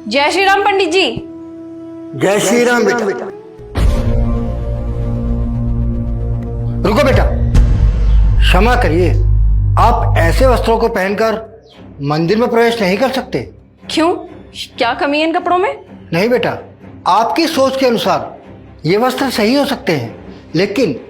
जय श्री राम पंडित जी। जय श्री राम बेटा। रुको बेटा, क्षमा करिए, आप ऐसे वस्त्रों को पहनकर मंदिर में प्रवेश नहीं कर सकते। क्यों, क्या कमी है इन कपड़ों में? नहीं बेटा, आपकी सोच के अनुसार ये वस्त्र सही हो सकते हैं, लेकिन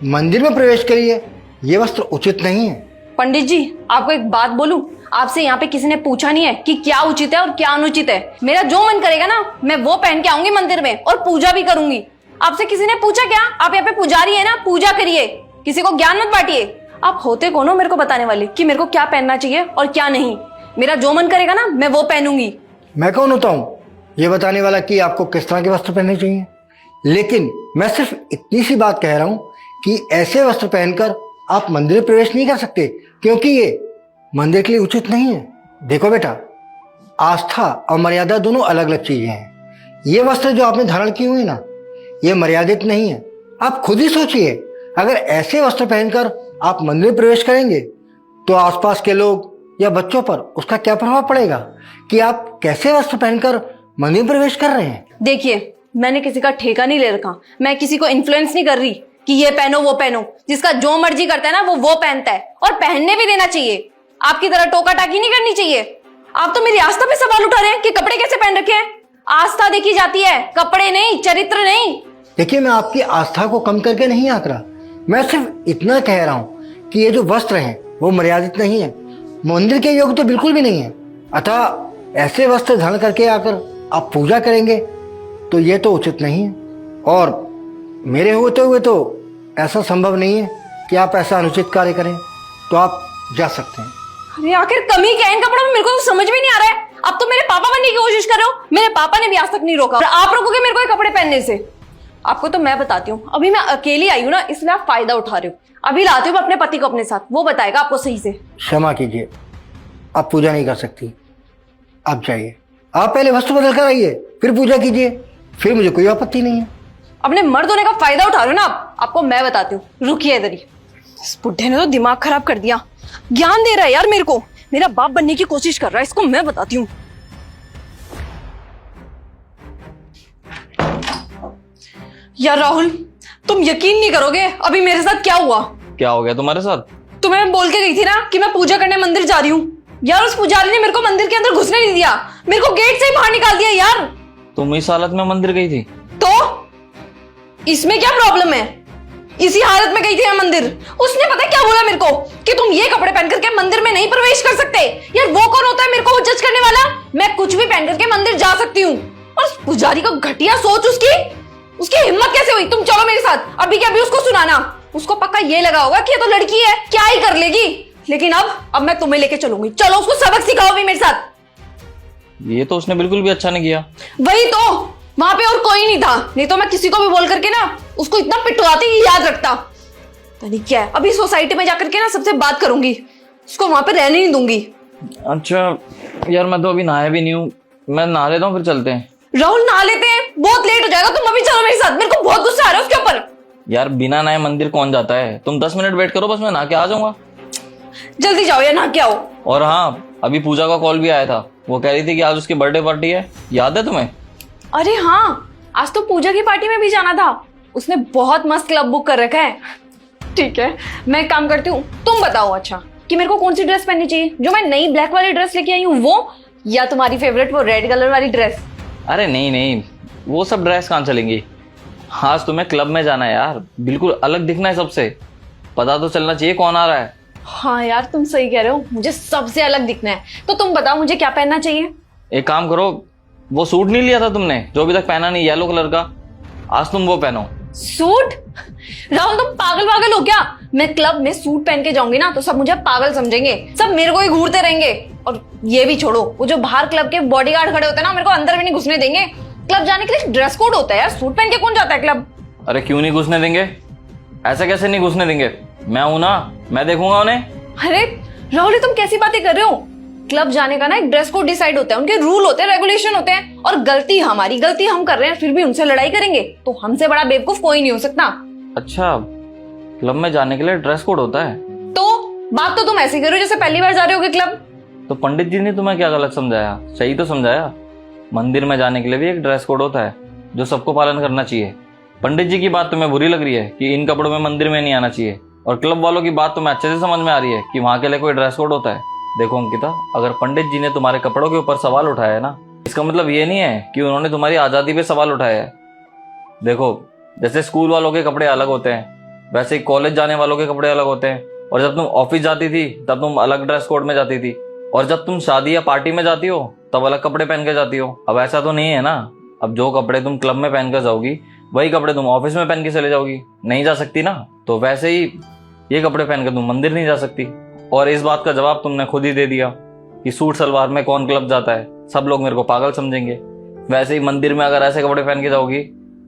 मंदिर में प्रवेश के लिए ये वस्त्र उचित नहीं है। पंडित जी, आपको एक बात बोलूं, आपसे यहाँ पे किसी ने पूछा नहीं है कि क्या उचित है और क्या अनुचित है। मेरा जो मन करेगा ना, मैं वो पहन के आऊंगी मंदिर में और पूजा भी करूंगी। आपसे किसी ने पूछा क्या? आप यहाँ पे पुजारी है ना, पूजा करिए, किसी को ज्ञान मत बांटिए। आप होते कौन हो मेरे को बताने वाले कि मेरे को क्या पहनना चाहिए और क्या नहीं? मेरा जो मन करेगा ना, मैं वो पहनूंगी। मैं कौन होता हूँ ये बताने वाला कि आपको किस तरह के वस्त्र पहनने चाहिए? लेकिन मैं सिर्फ इतनी सी बात कह रहा हूँ कि ऐसे वस्त्र पहनकर आप मंदिर में प्रवेश नहीं कर सकते, क्योंकि ये मंदिर के लिए उचित नहीं है। देखो बेटा, आस्था और मर्यादा दोनों अलग अलग चीजें हैं। ये वस्त्र जो आपने धारण किए हुए ना, ये मर्यादित नहीं है। आप खुद ही सोचिए, अगर ऐसे वस्त्र पहनकर आप मंदिर में प्रवेश करेंगे तो आसपास के लोग या बच्चों पर उसका क्या प्रभाव पड़ेगा कि आप कैसे वस्त्र पहनकर मंदिर में प्रवेश कर रहे हैं। देखिए, मैंने किसी का ठेका नहीं ले रखा, मैं किसी को इन्फ्लुएंस नहीं कर रही कि ये पहनो वो पहनो। जिसका जो मर्जी करता है ना, वो पहनता है और पहनने भी देना चाहिए। आपकी तरह टोका टाकी नहीं करनी चाहिए। आप तो मेरी आस्था पे सवाल उठा रहे हैं कि कपड़े कैसे पहन रखे हैं। आस्था देखी जाती है, कपड़े नहीं, चरित्र नहीं। देखिए, मैं आपकी आस्था को कम करके नहीं आंक रहा, मैं सिर्फ इतना कह रहा हूँ कि ये जो वस्त्र हैं वो मर्यादित नहीं है, मंदिर के योग्य तो बिल्कुल भी नहीं है। अतः ऐसे वस्त्र धारण करके आकर आप पूजा करेंगे तो ये तो उचित नहीं है, और मेरे होते हुए तो ऐसा संभव नहीं है कि आप ऐसा अनुचित कार्य करें। तो आप जा सकते हैं। अरे आखिर कमी क्या है इन कपड़ों में, मेरे को तो समझ भी नहीं आ रहा है। आप तो मेरे पापा बनने की कोशिश कर रहे हो। मेरे पापा ने भी आज तक नहीं रोका और आप रोकोगे मेरे को ये कपड़े पहनने से? आपको तो मैं बताती हूँ, अभी मैं अकेली आई हूँ ना, इसलिए आप फायदा उठा रहे हो। अभी लाती हूँ अपने पति को अपने साथ, वो बताएगा आपको सही से। क्षमा कीजिए, आप पूजा नहीं कर सकती। आप जाइए, आप पहले वस्त्र बदल कर आइए, फिर पूजा कीजिए, फिर मुझे कोई आपत्ति नहीं है। अपने मर्द होने का फायदा उठा रहे हो ना आप। आपको मैं बताती हूँ, रुकिए इधर ही। इस बुढ़े ने तो दिमाग खराब कर दिया, ज्ञान दे रहा है यार मेरे को, मेरा बाप बनने की कोशिश कर रहा है। इसको मैं बताती हूँ। यार राहुल, तुम यकीन नहीं करोगे अभी मेरे साथ क्या हुआ। क्या हो गया तुम्हारे साथ? तुम्हें मैं बोल के गई थी ना कि मैं पूजा करने मंदिर जा रही हूँ। यार उस पुजारी ने मेरे को मंदिर के अंदर घुसने नहीं दिया, मेरे को गेट से ही बाहर निकाल दिया यार। तुम इस हालत में मंदिर गई थी? तो इसमें क्या प्रॉब्लम है? इसी हालत में गई थी मैं मंदिर। उसने पता है क्या बोला मेरे को कि तुम ये कपड़े पहन करके मंदिर में नहीं प्रवेश कर सकते। यार वो कौन होता है मेरे को जज करने वाला? मैं कुछ भी पहन करके मंदिर जा सकती हूँ। और उस पुजारी को घटिया सोच, उसकी हिम्मत कैसे हुई? तुम चलो मेरे साथ, अभी के अभी उसको सुनाना। उसको पक्का ये लगा होगा कि ये तो लड़की है, क्या ही कर लेगी। लेकिन अब मैं तुम्हें लेके चलूंगी। चलो उसको सबक सिखाओ भी मेरे साथ। ये तो उसने बिल्कुल भी अच्छा नहीं किया। वही तो, वहां पे और कोई नहीं था, नहीं तो मैं किसी को भी बोल करके ना उसको इतना पिटवाती कि याद रखता। नहीं क्या है, अभी सोसाइटी में जाकर के ना सबसे बात करूंगी, उसको वहां पे रहने नहीं दूंगी। अच्छा यार, मैं तो अभी नहाया भी नहीं हूँ, मैं नहा लेता हूँ, फिर चलते हैं। राहुल नहा लेते हैं, बहुत लेट हो जाएगा। तुम अभी चलो मेरे साथ, मेरे को बहुत गुस्सा आ रहा है उसके ऊपर। यार बिना नहाए मंदिर कौन जाता है? तुम 10 मिनट वेट करो, बस मैं नहा के आ जाऊंगा। जल्दी जाओ या नहा के आओ। और हाँ, अभी पूजा का कॉल भी आया था, वो कह रही थी कि आज उसकी बर्थडे पार्टी है, याद है तुम्हें? अरे हाँ, आज तो पूजा की पार्टी में भी जाना था। उसने बहुत मस्त क्लब बुक कर रखा है। ठीक है, मैं एक काम करती हूँ, तुम बताओ अच्छा कि मेरे को कौन सी ड्रेस पहननी चाहिए। जो मैं नई ब्लैक वाली ड्रेस लेके आई हूँ वो, या तुम्हारी फेवरेट वो रेड कलर वाली ड्रेस? अरे नहीं नहीं, वो सब ड्रेस कहाँ चलेंगी। आज तुम्हें क्लब में जाना है यार, बिल्कुल अलग दिखना है सबसे। पता तो चलना चाहिए कौन आ रहा है। हाँ यार, तुम सही कह रहे हो, मुझे सबसे अलग दिखना है। तो तुम बताओ मुझे क्या पहनना चाहिए। एक काम करो, वो सूट नहीं लिया था तुमने जो अभी तक पहना नहीं, येलो कलर का, आज तुम वो पहनो। सूट? राहुल तुम पागल हो क्या? मैं क्लब में सूट पहन के जाऊंगी ना तो सब मुझे पागल समझेंगे, सब मेरे को ही घूरते रहेंगे। और ये भी छोड़ो, वो जो बाहर क्लब के बॉडीगार्ड खड़े होते हैं ना, मेरे को अंदर भी नहीं घुसने देंगे। क्लब जाने के लिए ड्रेस कोड होता है यार, सूट पहन के कौन जाता है क्लब? अरे क्यों नहीं घुसने देंगे? ऐसे कैसे नहीं घुसने देंगे? मैं हूं ना, मैं देखूंगा उन्हें। अरे राहुल, तुम कैसी बातें कर रहे हो? क्लब जाने का ना एक ड्रेस कोड डिसाइड होता है, उनके रूल होते हैं, रेगुलेशन होते हैं। और गलती हम कर रहे हैं, फिर भी उनसे लड़ाई करेंगे तो हमसे बड़ा बेवकूफ कोई नहीं हो सकता। अच्छा, क्लब में जाने के लिए ड्रेस कोड होता है? तो बात तो तुम ऐसी कर रहे हो जैसे पहली बार जा रहे होगे क्लब। तो पंडित जी ने तुम्हें क्या गलत समझाया? सही तो समझाया। मंदिर में जाने के लिए भी एक ड्रेस कोड होता है जो सबको पालन करना चाहिए। पंडित जी की बात तुम्हें बुरी लग रही है कि इन कपड़ों में मंदिर में नहीं आना चाहिए, और क्लब वालों की बात तुम्हें अच्छे से समझ में आ रही है कि वहां के लिए कोई ड्रेस कोड होता है। देखो अंकिता, अगर पंडित जी ने तुम्हारे कपड़ों के ऊपर सवाल उठाया है ना, इसका मतलब ये नहीं है कि उन्होंने तुम्हारी आज़ादी पे सवाल उठाया है। देखो, जैसे स्कूल वालों के कपड़े अलग होते हैं, वैसे ही कॉलेज जाने वालों के कपड़े अलग होते हैं। और जब तुम ऑफिस जाती थी तब तुम अलग ड्रेस कोड में जाती थी, और जब तुम शादी या पार्टी में जाती हो तब अलग कपड़े पहन के जाती हो। अब ऐसा तो नहीं है ना, अब जो कपड़े तुम क्लब में पहन कर जाओगी वही कपड़े तुम ऑफिस में पहन के चले जाओगी, नहीं जा सकती ना। तो वैसे ही ये कपड़े पहन कर तुम मंदिर नहीं जा सकती। और इस बात का जवाब तुमने खुद ही दे दिया कि सूट सलवार में कौन क्लब जाता है, सब लोग मेरे को पागल समझेंगे। वैसे ही मंदिर में अगर ऐसे कपड़े पहन के जाओगी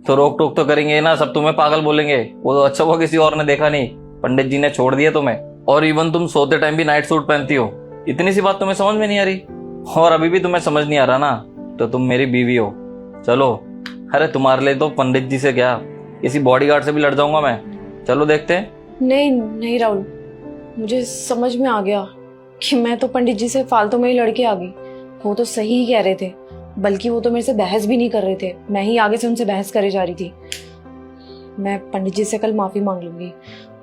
तो रोक टोक तो करेंगे ना, सब तुम्हें पागल बोलेंगे। वो तो अच्छा हुआ किसी और ने देखा नहीं, पंडित जी ने छोड़ दिया तुम्हें। और इवन तुम सोते टाइम भी नाइट सूट पहनती हो, इतनी सी बात तुम्हें समझ में नहीं आ रही, और अभी भी तुम्हें समझ नहीं आ रहा ना, तो तुम मेरी बीवी हो। चलो, अरे तुम्हारे लिए तो पंडित जी से क्या, किसी बॉडीगार्ड से भी लड़ जाऊंगा मैं। चलो देखते हैं। नहीं नहीं राहुल, मुझे समझ में आ गया कि मैं तो पंडित जी से फालतू में ही लड़के आ गई। वो तो सही ही कह रहे थे, बल्कि वो तो मेरे से बहस भी नहीं कर रहे थे, मैं ही आगे से उनसे बहस करे जा रही थी। मैं पंडित जी से कल माफी मांग लूंगी,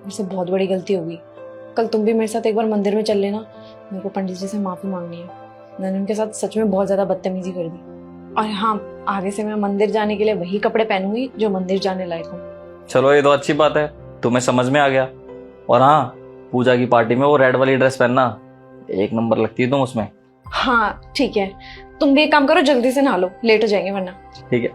मुझसे बहुत बड़ी गलती होगी। कल तुम भी मेरे साथ एक बार मंदिर में चल लेना, मेरे को पंडित जी से माफी मांगनी है। मैंने उनके साथ सच में बहुत ज्यादा बदतमीजी कर दी। और हाँ, आगे से मैं मंदिर जाने के लिए वही कपड़े पहनूंगी जो मंदिर जाने लायक हूँ। चलो, ये तो अच्छी बात है, तुम्हें समझ में आ गया। और हाँ, पूजा की पार्टी में वो रेड वाली ड्रेस पहनना, एक नंबर लगती है तुम उसमें। हाँ ठीक है, तुम भी एक काम करो, जल्दी से नहा लो, लेट हो जाएंगे वरना। ठीक है।